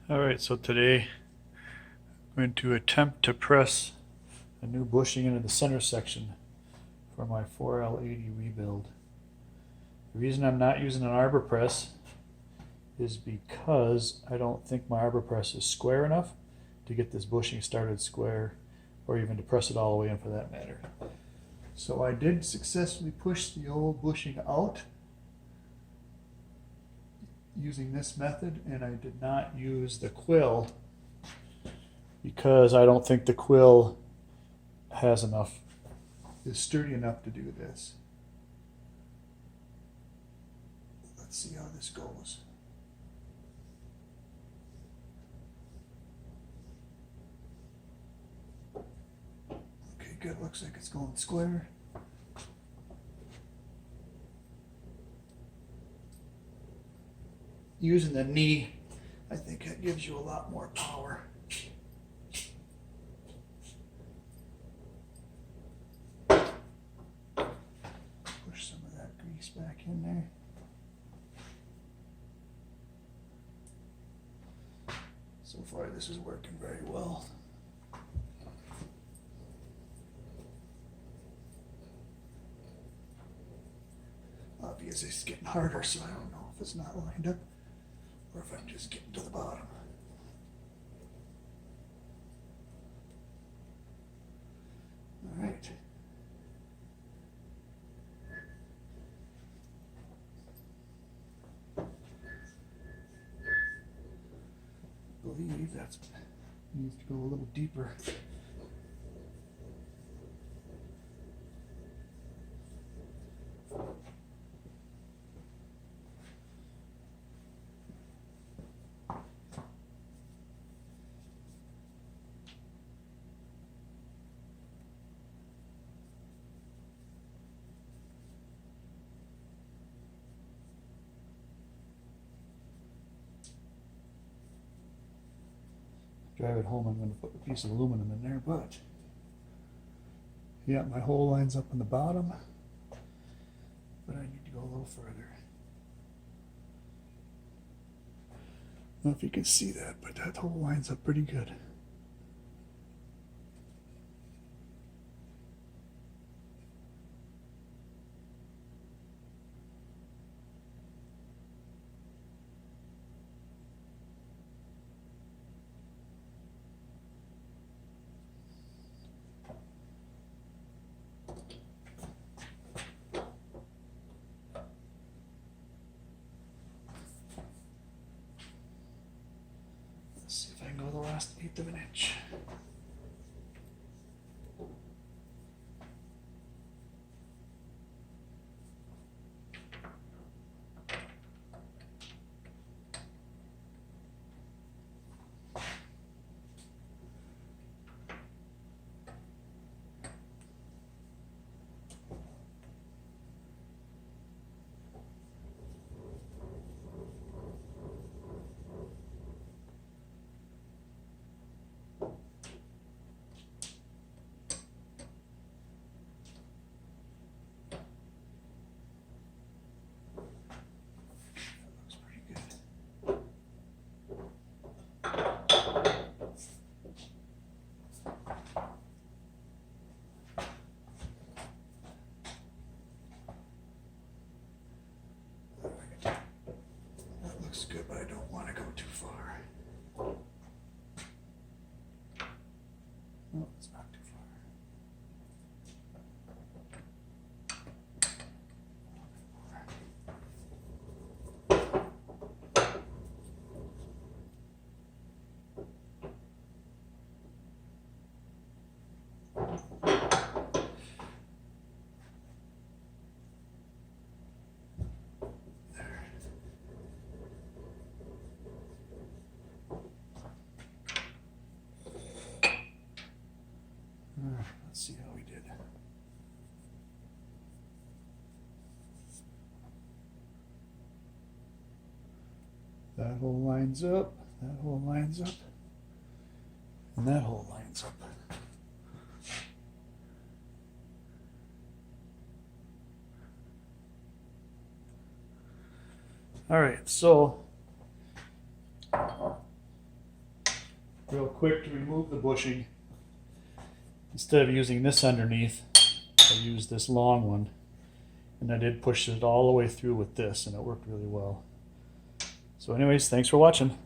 Alright, so today I'm going to attempt to press a new bushing into the center section for my 4L80 rebuild. The reason I'm not using an arbor press is because I don't think my arbor press is square enough to get this bushing started square, or even to press it all the way in for that matter. So I did successfully push the old bushing out using this method, and I did not use the quill because I don't think the quill is sturdy enough to do this. Let's see how this goes. Okay, good, looks like it's going square. Using the knee, I think that gives you a lot more power. Push some of that grease back in there. So far this is working very well. Obviously it's getting harder, so I don't know if it's not lined up or if I'm just getting to the bottom. All right. I believe that needs to go a little deeper. Drive it home, I'm going to put a piece of aluminum in there, but yeah, my hole lines up on the bottom, but I need to go a little further. I don't know if you can see that, but that hole lines up pretty good. Let's see if I can go the last 1/8 of an inch. Looks good, but I don't want to go too far. No, it's not too far. Let's see how we did. That hole lines up, that hole lines up, and that hole lines up. All right, so real quick to remove the bushing. Instead of using this underneath, I used this long one. And I did push it all the way through with this, and it worked really well. So anyways, thanks for watching.